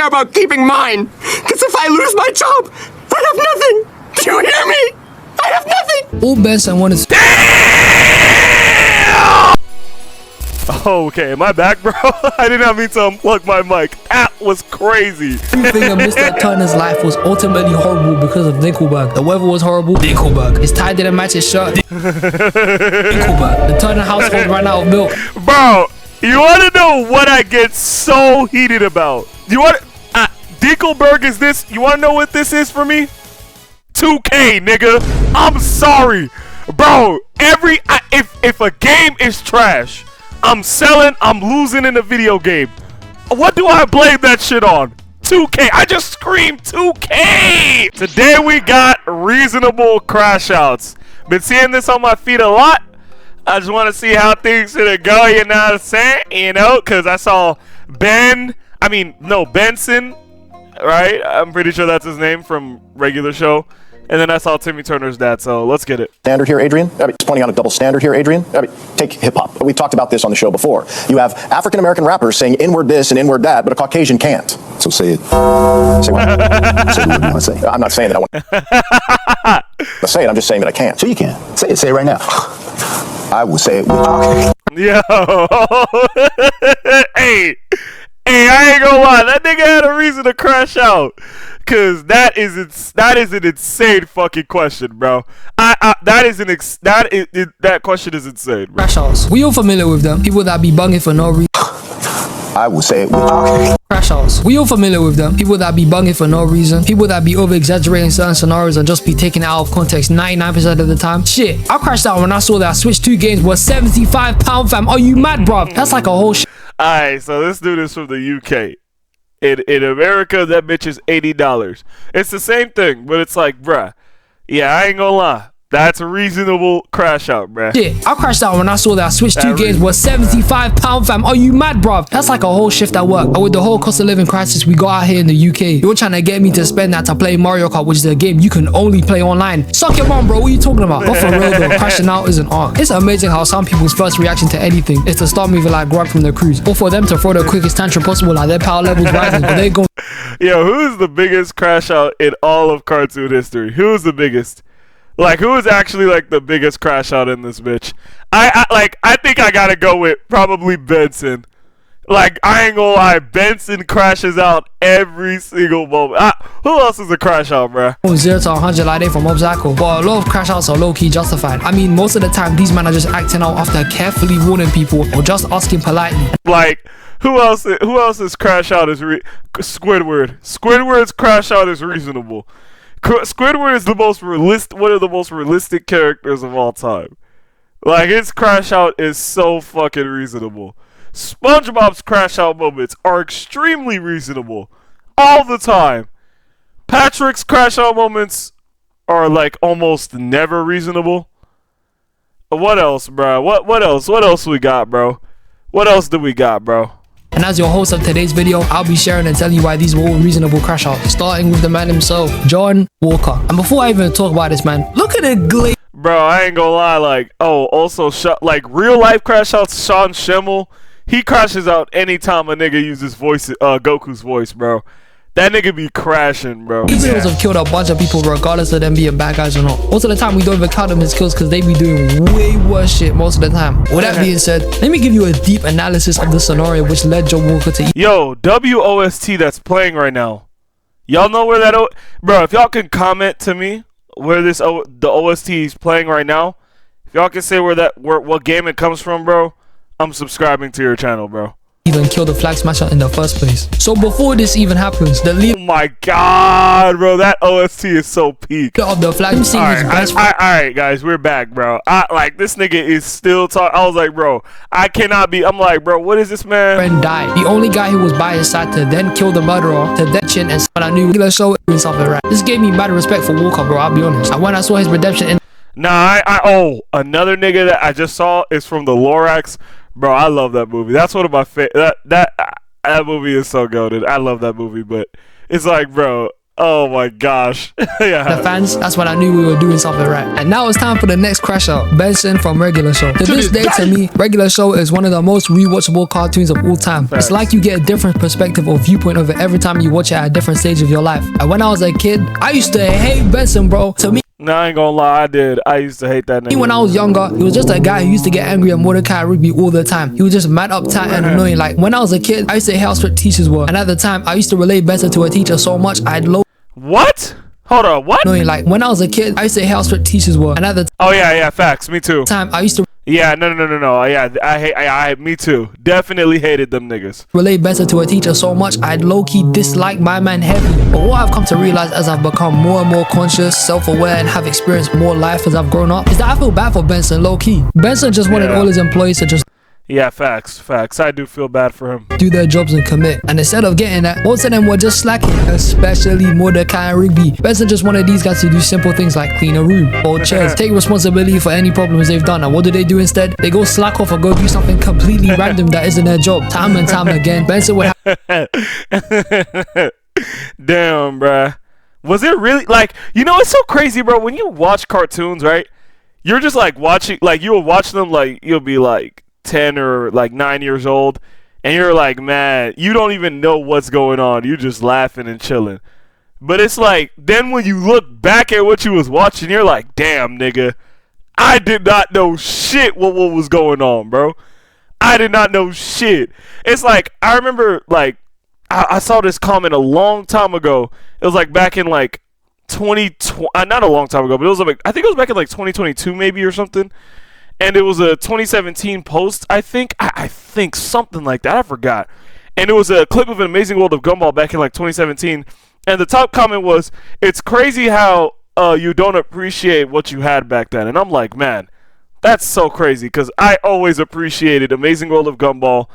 care about keeping mine. Because if I lose my job, I have nothing. Do you hear me? I have nothing. All Benson wanted to... Okay, am I back, bro? I did not mean to unplug my mic. That was crazy. Everything of Mr. Turner's life was ultimately horrible because of Nickelback. The weather was horrible. Nickelback. His tie didn't match his shirt. Nickelback. The Turner household ran out of milk. Bro, you want to know what I get so heated about? You want Dinkelberg is this? You want to know what this is for me? 2K, nigga. I'm sorry, bro. If a game is trash, I'm selling, I'm losing in a video game. What do I blame that shit on? 2K. I just screamed 2K. Today we got reasonable crash outs. Been seeing this on my feed a lot. I just want to see how things should go, you know what I'm saying? You know, because I saw Benson, right? I'm pretty sure that's his name from regular show. And then I saw Timmy Turner's dad, so let's get it. Standard here, Adrian. Just pointing out a double standard here, Adrian. Take hip-hop. We've talked about this on the show before. You have African-American rappers saying inward this and inward that, but a Caucasian can't. So say it. Say what? Say what you want to say. I'm not saying that I want to say it. I'm just saying that I can't. So you can. Say it. Say it right now. I will say it with you. Yo. Hey, I ain't gonna lie. That nigga had a reason to crash out. Cause that is an insane fucking question, bro. That question is insane, bro. Crash outs. We all familiar with them. People that be bunging for no reason. I will say it with you. Crash outs. We all familiar with them. People that be bunging for no reason. People that be over-exaggerating certain scenarios and just be taking it out of context 99% of the time. Shit. I crashed out when I saw that Switch 2 games were £75, fam. Are you mad, bruv? That's like a whole shit. Alright, so this dude is from the UK. In America, that bitch is $80. It's the same thing, but it's like, bruh. Yeah, I ain't gonna lie. That's a reasonable crash out, bruh. Shit, I crashed out when I saw that Switch 2 games were £75, fam. Are you mad, bruv? That's like a whole shift at work. And with the whole cost of living crisis we got out here in the UK, you're trying to get me to spend that to play Mario Kart, which is a game you can only play online. Suck your mom, bro. What are you talking about? But for real though, crashing out is an art. It's amazing how some people's first reaction to anything is to start moving like Grog from the Cruise, or for them to throw the quickest tantrum possible, like their power levels rising, but they go. Yo, who is the biggest crash out in all of cartoon history? Who is the biggest? Like, who is actually like the biggest crash out in this bitch? I think I gotta go with probably Benson. Like, I ain't gonna lie, Benson crashes out every single moment. Who else is a crash out, bruh? 0 to 100 like they from Obstacle, but a lot of crash outs are low-key justified. I mean, most of the time these men are just acting out after carefully warning people or just asking politely. Like, who else's crash out is Squidward. Squidward's crash out is reasonable. Squidward is one of the most realistic characters of all time. Like, his crash out is so fucking reasonable. SpongeBob's crash out moments are extremely reasonable all the time. Patrick's crash out moments are like almost never reasonable. What else, bro? What else? What else we got, bro? What else do we got, bro? And as your host of today's video, I'll be sharing and telling you why these were all reasonable crash outs, starting with the man himself, John Walker. And before I even talk about this man, look at the glaze. Bro, I ain't gonna lie, like, also, like, real life crash outs, Sean Schemmel, he crashes out anytime a nigga uses Goku's voice, bro. That nigga be crashing, bro. These videos have killed a bunch of people regardless of them being bad guys or not. Most of the time we don't even count them as kills because they be doing way worse shit most of the time. With that being said, let me give you a deep analysis of the scenario which led John Walker to... Yo, WOST that's playing right now. Y'all know where that... Bro, if y'all can comment to me where the OST is playing right now. If y'all can say what game it comes from, bro, I'm subscribing to your channel, bro. Even kill the Flag Smasher in the first place. So before this even happens, the leader... Oh my god, bro, that OST is so peak. ...of the Flag Smasher... Alright, guys, we're back, bro. Like, this nigga is still talking. I was like, bro, I cannot be... I'm like, bro, what is this, man? ...friend died. The only guy who was by his side to then kill the murderer, to then chin and someone I knew regular show doing something right. This gave me bad respect for Walker, bro, I'll be honest. And when I saw his redemption in... Nah, another nigga that I just saw is from the Lorax. Bro, I love that movie. That's one of my favorite. That movie is so goated. I love that movie, but it's like, bro, Oh my gosh. the Yeah. fans, that's when I knew we were doing something right. And now it's time for the next crash out. Benson from Regular Show. To this day, to me, Regular Show is one of the most rewatchable cartoons of all time. Facts. It's like you get a different perspective or viewpoint of it every time you watch it at a different stage of your life. And when I was a kid, I used to hate Benson, bro. To me, No, I ain't gonna lie, I did. I used to hate that nigga. when I was younger, he was just a guy who used to get angry at Mordecai Rigby all the time. He was just mad, uptight, and annoying. Like, when I was a kid, I used to hate how strict teachers were. And at the time, I used to relate Benson to a teacher so much, I'd low What? Hold on, what? annoying. Like, when I was a kid, I used to hate how strict teachers were. And at the Oh yeah, facts. Me too. time, I used to Yeah, no. Yeah, me too. Definitely hated them niggas. relate Benson to a teacher so much, I'd low-key dislike my man heavy. But what I've come to realize as I've become more and more conscious, self-aware, and have experienced more life as I've grown up, is that I feel bad for Benson, low-key. Benson just wanted Yeah. all his employees to just Yeah, facts. I do feel bad for him. do their jobs and commit. And instead of getting that, most of them were just slacking, especially Mordecai and Rigby. Benson just wanted these guys to do simple things like clean a room, fold chairs, take responsibility for any problems they've done. And what do they do instead? They go slack off or go do something completely random that isn't their job. Time and time again, Benson would have Damn, bruh. Was it really like, you know, it's so crazy, bro. When you watch cartoons, right? You're just like watching, like you'll watch them, like you'll be like 10 or like 9 years old, and you're like, man, you don't even know what's going on. You're just laughing and chilling. But it's like, then when you look back at what you was watching, you're like, damn, nigga, I did not know shit what was going on, bro. I did not know shit. It's like, I remember, like, I saw this comment a long time ago. It was like back in like 2020, not a long time ago, but it was like, I think it was back in like 2022 maybe or something. And it was a 2017 post, I think. I think something like that. I forgot. And it was a clip of An Amazing World of Gumball back in like 2017. And the top comment was, "It's crazy how you don't appreciate what you had back then." And I'm like, man, that's so crazy, because I always appreciated Amazing World of Gumball,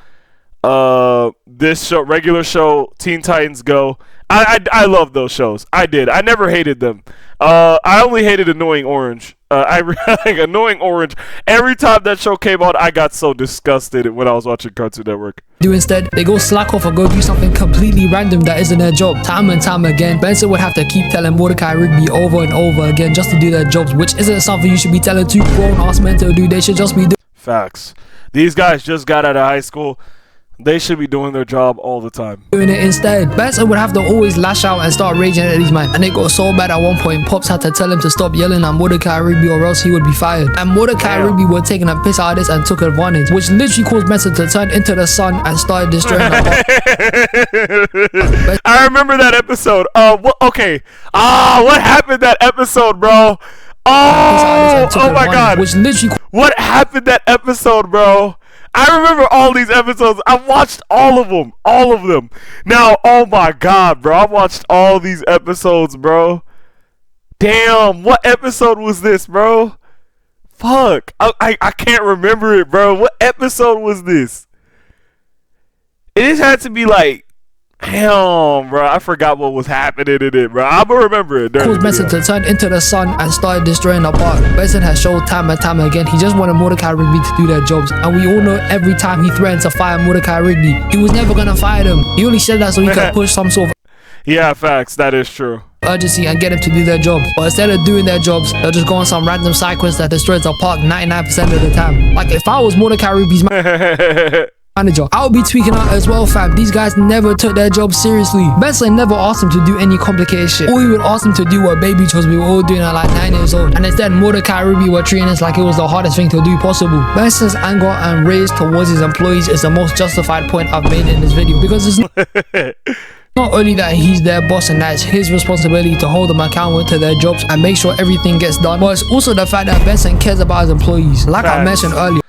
this show, Regular Show, Teen Titans Go. I love those shows. I did. I never hated them. I only hated Annoying Orange. Like Annoying Orange. Every time that show came out, I got so disgusted when I was watching Cartoon Network. do instead. They go slack off or go do something completely random that isn't their job. Time and time again, Benson would have to keep telling Mordecai Rigby over and over again just to do their jobs, which isn't something you should be telling two grown-ass men to do. They should just be Facts. These guys just got out of high school. They should be doing their job all the time. doing it instead. Benson would have to always lash out and start raging at these men. And it got so bad at one point, Pops had to tell him to stop yelling at Mordecai Rigby or else he would be fired. And Mordecai Rigby were taking a piss out of this and took advantage, which literally caused Benson to turn into the sun and started destroying the I remember that episode. Okay. What happened that episode, bro? Oh my god. Which literally What happened that episode, bro? I remember all these episodes. I watched all of them. All of them. Now, oh my god, bro. I watched all these episodes, bro. Damn, what episode was this, bro? Fuck. I can't remember it, bro. What episode was this? It just had to be like, damn, bro. I forgot what was happening in it, bro. I'm gonna remember it. caused Benson to turn into the sun and started destroying the park. Benson has showed time and time again he just wanted Mordecai Rigby to do their jobs, and we all know every time he threatened to fire Mordecai Rigby, he was never gonna fire them. He only said that so he could push some sort of Yeah, facts. That is true. urgency and get them to do their jobs. But instead of doing their jobs, they'll just go on some random side quest that destroys the park 99% of the time. Like if I was Mordecai Rigby's manager, I would be tweaking out as well, fam. These guys never took their job seriously. Benson never asked him to do any complicated shit. All he would ask him to do were baby chores we were all doing at like 9 years old. And instead, Mordecai Rigby were treating us like it was the hardest thing to do possible. Benson's anger and rage towards his employees is the most justified point I've made in this video, because it's not only that he's their boss and that it's his responsibility to hold them accountable to their jobs and make sure everything gets done, but it's also the fact that Benson cares about his employees. Like I mentioned earlier.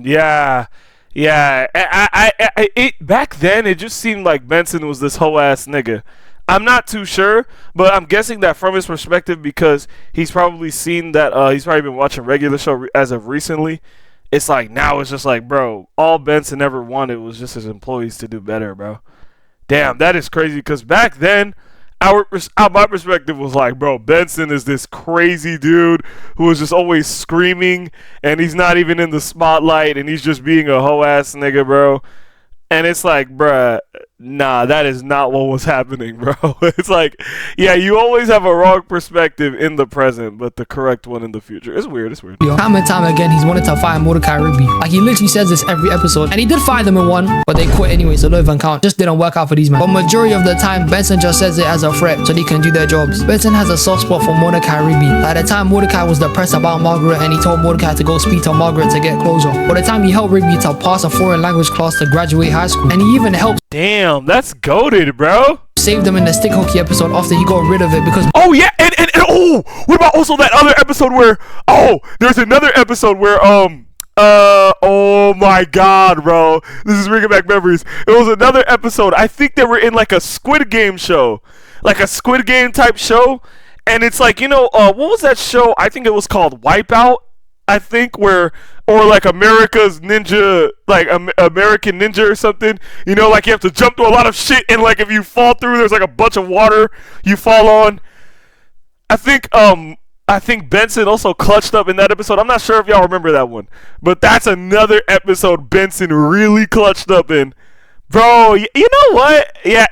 Yeah. Yeah, it back then it just seemed like Benson was this whole ass nigga. I'm not too sure, but I'm guessing that from his perspective, because he's probably seen that he's probably been watching Regular Show as of recently. It's like now it's just like, bro, all Benson ever wanted was just his employees to do better, bro. Damn, that is crazy, because back then my perspective was like, bro, Benson is this crazy dude who is just always screaming, and he's not even in the spotlight, and he's just being a hoe ass nigga, bro. And it's like, bruh, nah, that is not what was happening, bro. It's like, yeah, you always have a wrong perspective in the present, but the correct one in the future. It's weird. It's weird. Time and time again, he's wanted to fire Mordecai Rigby. Like, he literally says this every episode. And he did fire them in one, but they quit anyway, so don't even count. Just didn't work out for these men. But majority of the time, Benson just says it as a threat so they can do their jobs. Benson has a soft spot for Mordecai Rigby. At the time, Mordecai was depressed about Margaret, and he told Mordecai to go speak to Margaret to get closure. By the time he helped Rigby to pass a foreign language class to graduate high school, and he even helped Damn, that's goated, bro. save them in the stick hockey episode after he got rid of it because Oh yeah, and oh, what about also that other episode where there's another episode where oh my god, bro, this is bringing back memories. It was another episode. I think they were in like a Squid Game show, like a Squid Game type show, and it's like, you know, what was that show? I think it was called Wipeout. I think or like America's Ninja, like American Ninja or something. You know, like you have to jump through a lot of shit, and like if you fall through, there's like a bunch of water you fall on. I think Benson also clutched up in that episode. I'm not sure if y'all remember that one, but that's another episode Benson really clutched up in. Bro, you know what? Yeah,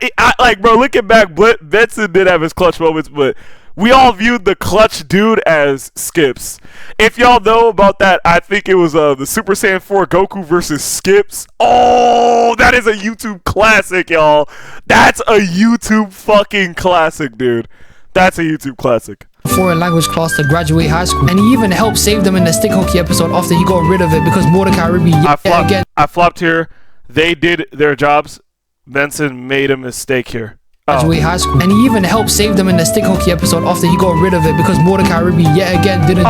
bro, looking back, Benson did have his clutch moments, but we all viewed the clutch dude as Skips. If y'all know about that, I think it was the Super Saiyan 4 Goku versus Skips. Oh, that is a YouTube classic, y'all. That's a YouTube fucking classic, dude. That's a YouTube classic. foreign language class to graduate high school, and he even helped save them in the stick hockey episode after he got rid of it because Mordecai Rigby I flopped here. They did their jobs. Benson made a mistake here. Graduate high school, and he even helped save them in the stick hockey episode after he got rid of it because Mordecai Rigby yet again didn't do it.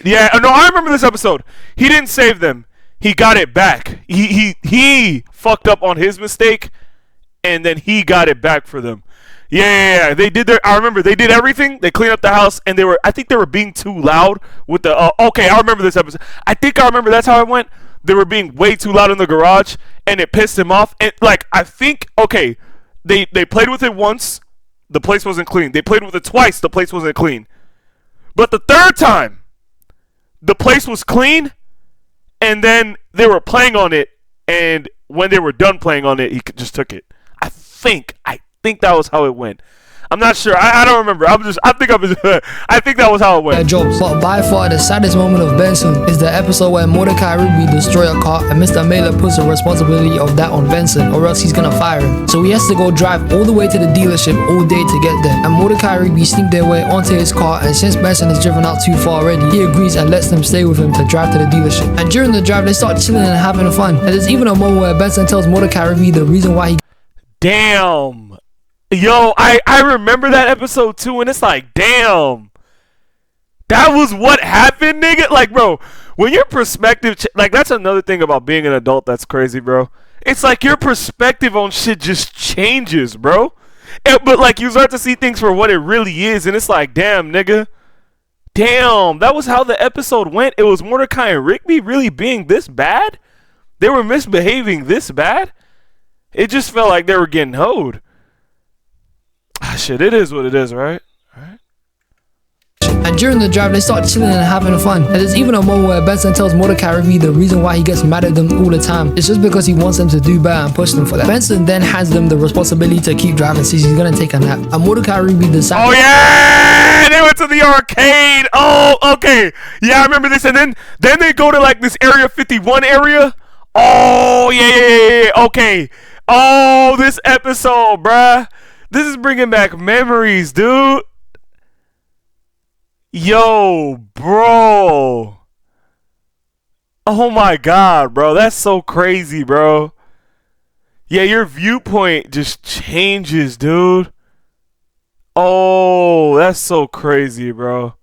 Yeah. No, I remember this episode. He didn't save them. He got it back. He fucked up on his mistake, and then he got it back for them. Yeah. They did I remember they did everything. They cleaned up the house, and I think they were being too loud with the. Okay, I remember this episode. I think I remember that's how it went. They were being way too loud in the garage, and it pissed him off. And like, I think, okay, they played with it once, the place wasn't clean. They played with it twice, the place wasn't clean. But the third time, the place was clean, and then they were playing on it, and when they were done playing on it, he just took it. I think that was how it went. I'm not sure. I don't remember. I think that was how it their went. jobs. But by far the saddest moment of Benson is the episode where Mordecai Rigby destroys a car and Mr. Mailer puts the responsibility of that on Benson, or else he's gonna fire him. So he has to go drive all the way to the dealership all day to get there. And Mordecai Rigby sneak their way onto his car, and since Benson has driven out too far already, he agrees and lets them stay with him to drive to the dealership. And during the drive, they start chilling and having fun. And there's even a moment where Benson tells Mordecai Rigby the reason why he Damn. Yo, I remember that episode too, and it's like, damn. That was what happened, nigga. Like, bro, when your perspective, like, that's another thing about being an adult that's crazy, bro. It's like your perspective on shit just changes, bro. But, like, you start to see things for what it really is, and it's like, damn, nigga. Damn, that was how the episode went. It was Mordecai and Rigby really being this bad? They were misbehaving this bad? It just felt like they were getting hoed. Shit, it is what it is, right? And during the drive, they start chilling and having fun. And there's even a moment where Benson tells Mordecai Rigby the reason why he gets mad at them all the time. It's just because he wants them to do better and push them for that. Benson then hands them the responsibility to keep driving since he's gonna take a nap. And Mordecai Rigby decides. Oh yeah! They went to the arcade! Oh, okay. Yeah, I remember this. And then they go to like this Area 51 area. Oh, yeah. Okay. Oh, this episode, bruh. This is bringing back memories, dude. Yo, bro. Oh my god, bro. That's so crazy, bro. Yeah, your viewpoint just changes, dude. Oh, that's so crazy, bro.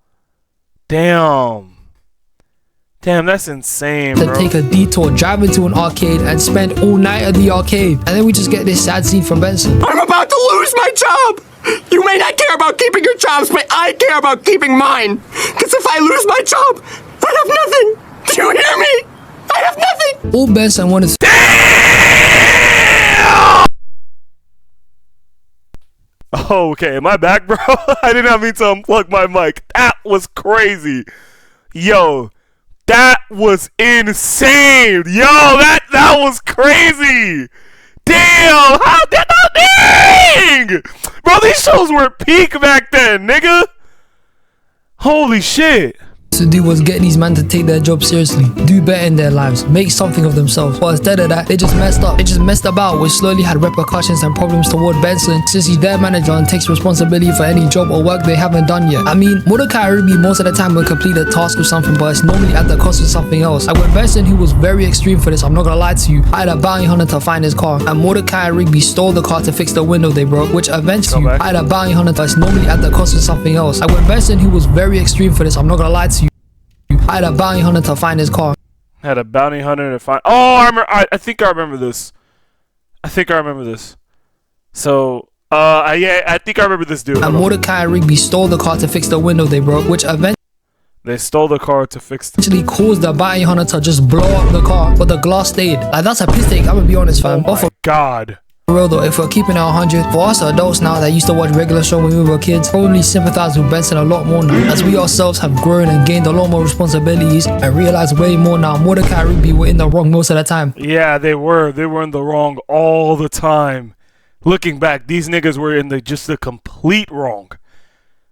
Damn, that's insane, to bro. take a detour, drive into an arcade, and spend all night at the arcade. And then we just get this sad scene from Benson. I'm about to lose my job! You may not care about keeping your jobs, but I care about keeping mine! Because if I lose my job, I have nothing! Do you hear me? I have nothing! All Benson wanted to Oh, okay. Am I back, bro? I did not mean to unplug my mic. That was crazy. Yo, That was insane. Yo, that was crazy. Damn, how did that dang? Bro, these shows were peak back then, nigga. Holy shit. To do was get these men to take their job seriously, do better in their lives, make something of themselves. But instead of that, they just messed up. They just messed about, which slowly had repercussions and problems toward Benson, since he's their manager and takes responsibility for any job or work they haven't done yet. I mean, Mordecai Rigby most of the time will complete a task or something, but it's normally at the cost of something else. Like when Benson, who was very extreme for this, I'm not gonna lie to you, hired a bounty hunter to find his car, and Mordecai Rigby stole the car to fix the window they broke, which eventually hired a bounty hunter that's normally at the cost of something else. Like when Benson, who was very extreme for this, I'm not gonna lie to you, hired a bounty hunter to find his car. Had a bounty hunter to find. Oh, I remember. I think I remember this. So, yeah, I think I remember this dude. And Mordecai Rigby stole the car to fix the window they broke, which They stole the car to fix the eventually caused the bounty hunter to just blow up the car, but the glass stayed. Like, that's a piss take, I'm gonna be honest, fam. Oh my God. For real though, if we're keeping it 100, for us adults now that used to watch regular show when we were kids, probably sympathize with Benson a lot more now, as we ourselves have grown and gained a lot more responsibilities and realize way more now. Mordecai Rigby were in the wrong most of the time. Yeah, they were in the wrong all the time. Looking back, these niggas were in the complete wrong.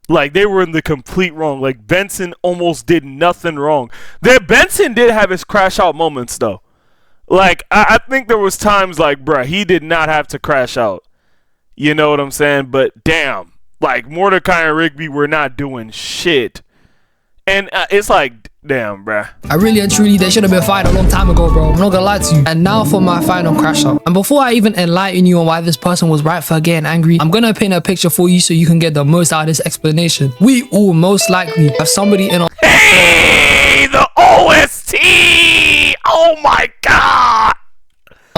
Like, they were in the complete wrong. Like, Benson almost did nothing wrong. Benson did have his crash out moments though. Like, I think there was times like, bruh, he did not have to crash out. You know what I'm saying? But damn, like, Mordecai and Rigby were not doing shit. And it's like, damn, bruh. I really and truly, they should have been fired a long time ago, bro. I'm not gonna lie to you. And now for my final crash out. And before I even enlighten you on why this person was right for getting angry, I'm gonna paint a picture for you so you can get the most out of this explanation. We all most likely have somebody in our The OST! Oh my God!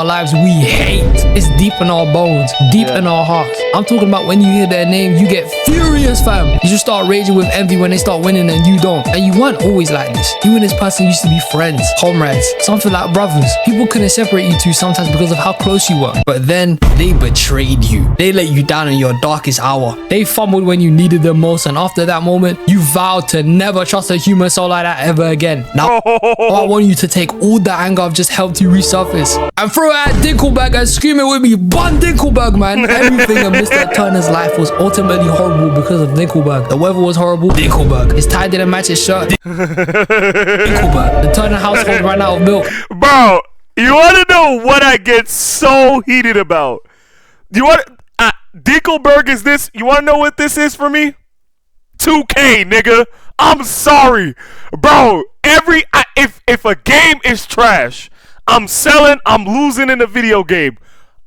lives we hate. It's deep in our bones, deep in our hearts. I'm talking about when you hear their name, you get furious, fam. You just start raging with envy when they start winning and you don't. And you weren't always like this. You and this person used to be friends, comrades, something like brothers. People couldn't separate you two sometimes because of how close you were. But then they betrayed you. They let you down in your darkest hour. They fumbled when you needed them most, and after that moment, you vowed to never trust a human soul like that ever again. Now, I want you to take all the anger I've just helped you resurface and throw it at Dinkelberg and scream it with me. Bun Dinkelberg, man. Everything in Mr. Turner's life was ultimately horrible because of Dinkelberg. The weather was horrible. Dinkelberg. His tie didn't match his shirt. Dinkelberg. The Turner household ran out of milk. Bro, you want to know what I get so heated about? You want Dinkelberg is this? You want to know what this is for me? 2K, nigga. I'm sorry, bro. If a game is trash, I'm selling, I'm losing in a video game.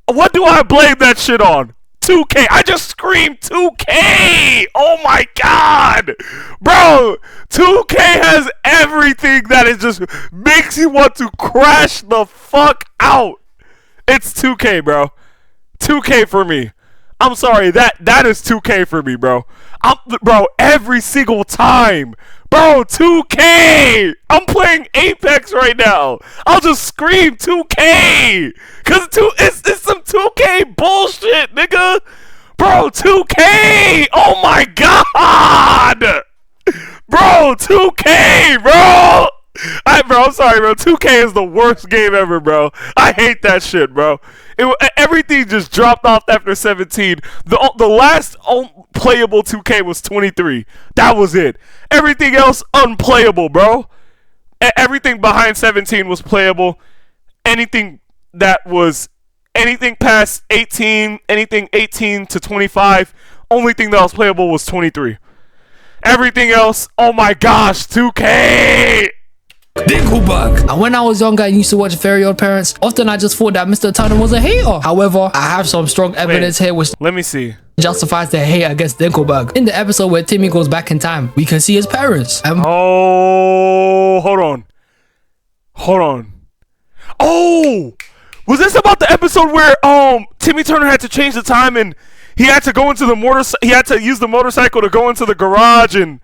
What do I blame that shit on? 2K. I just screamed 2K. Oh my God. Bro, 2K has everything that it just makes you want to crash the fuck out. It's 2K, bro. 2K for me. I'm sorry, that is 2K for me, bro. Bro, every single time. Bro, 2K! I'm playing Apex right now. I'll just scream 2K! Cause it's some 2K bullshit, nigga! Bro, 2K! Oh my God! Bro, 2K, bro! I'm sorry, bro. 2K is the worst game ever, bro. I hate that shit, bro. Everything just dropped off after 17. The last playable 2K was 23. That was it. Everything else unplayable, bro. Everything behind 17 was playable. Anything past 18, anything 18 to 25, only thing that was playable was 23. Everything else, oh my gosh, 2K! Dinkelberg. And when I was younger and used to watch Very Odd Parents, often I just thought that Mr. Turner was a hater. However, I have some strong evidence here which let me see. Justifies the hate against Dinkelberg. In the episode where Timmy goes back in time, we can see his parents. Oh, hold on. Oh, was this about the episode where Timmy Turner had to change the time and he had to go into the he had to use the motorcycle to go into the garage and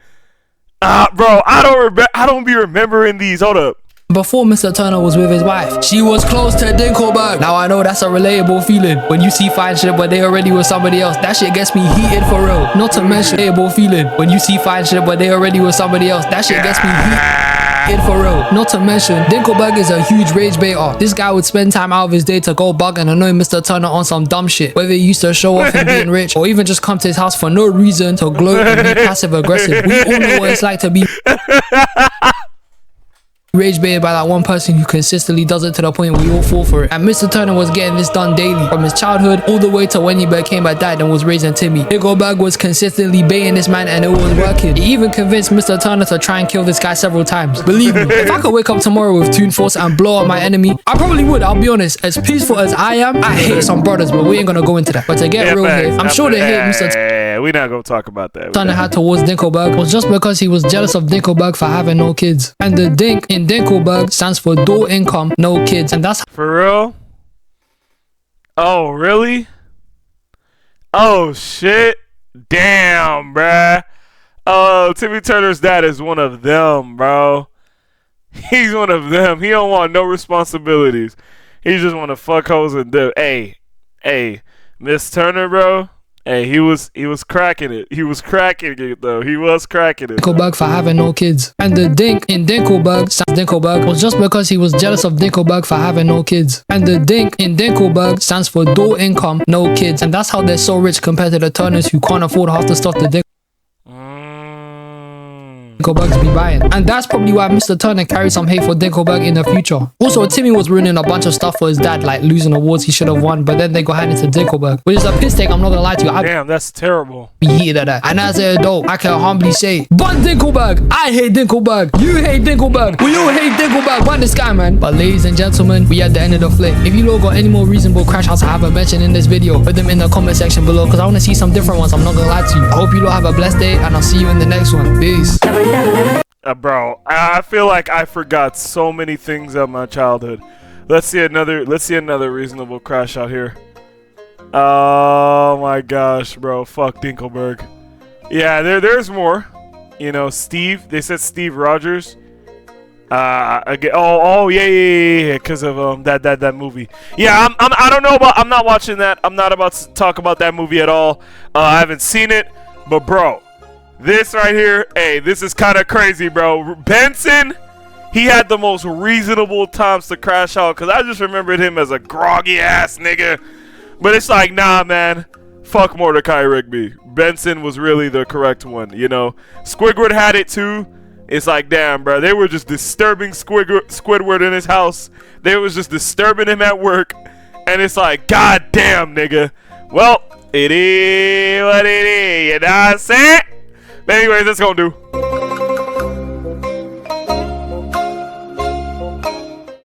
bro, I don't be remembering these. Hold up. Before Mr. Turner was with his wife, she was close to Dinkelberg. Now I know that's a relatable feeling. When you see fine shit but they already with somebody else, that shit gets me heated for real. Not to mention relatable feeling. When you see fine shit but they already with somebody else, that shit gets me hated for real. Not to mention, Dinkelberg is a huge rage baiter. This guy would spend time out of his day to go bug and annoy Mr. Turner on some dumb shit. Whether he used to show off him being rich or even just come to his house for no reason to gloat and be passive aggressive. We all know what it's like to be rage baited by that one person who consistently does it to the point we all fall for it. And Mr. Turner was getting this done daily, from his childhood all the way to when he became a dad and was raising Timmy. Dinkelberg was consistently baiting this man and it was working. He even convinced Mr. Turner to try and kill this guy several times. Believe me, if I could wake up tomorrow with Toon Force and blow up my enemy, I probably would, I'll be honest. As peaceful as I am, I hate some brothers, but we ain't gonna go into that. But to get real here, I'm sure the hate Mr. We're not gonna talk about that. Turner had towards Dinkelberg was just because he was jealous of Dinkelberg for having no kids. And the Dink in Dinkelberg stands for dual income, no kids. And that's For real? Oh, really? Oh, shit. Damn, bruh. Oh, Timmy Turner's dad is one of them, bro. He's one of them. He don't want no responsibilities. He just want to fuck hoes and do. Hey, Miss Turner, bro. Hey, he was cracking it. He was cracking it though. He was cracking it. Dinkelberg for having no kids. And the Dink in Dinkelberg was just because he was jealous of Dinkelberg for having no kids. And the Dink in Dinkelberg stands for dual income, no kids. And that's how they're so rich compared to the Turners who can't afford half the stuff the Dinkelbergs be buying. And that's probably why Mr. Turner carried some hate for Dinkelberg in the future. Also, Timmy was ruining a bunch of stuff for his dad, like losing awards he should have won, but then they got handed to Dinkelberg, which is a piss take, I'm not gonna lie to you. Damn, that's terrible. Be heated at that. And as an adult, I can humbly say, but Dinkelberg, I hate Dinkelberg, you hate Dinkelberg, we all hate Dinkelberg, but this guy, man. But ladies and gentlemen, we at the end of the flick. If you lot got any more reasonable crash outs I haven't mentioned in this video, put them in the comment section below, because I want to see some different ones, I'm not gonna lie to you. I hope you lot have a blessed day, and I'll see you in the next one. Peace. Bro, I feel like I forgot so many things of my childhood. Let's see another reasonable crash out here. Oh my gosh, bro. Fuck Dinkelberg. Yeah, there's more. You know, Steve. They said Steve Rogers. Again. Oh, yeah. Because of that movie. Yeah, I don't know about. I'm not watching that. I'm not about to talk about that movie at all. I haven't seen it, but bro. This right here, hey, this is kind of crazy, bro. Benson, he had the most reasonable times to crash out because I just remembered him as a groggy ass nigga. But it's like, nah, man. Fuck Mordecai Rigby. Benson was really the correct one, you know. Squidward had it too. It's like, damn, bro. They were just disturbing Squidward in his house. They was just disturbing him at work. And it's like, god damn, nigga. Well, it is what it is. You know what I'm saying? Anyways, that's gonna do.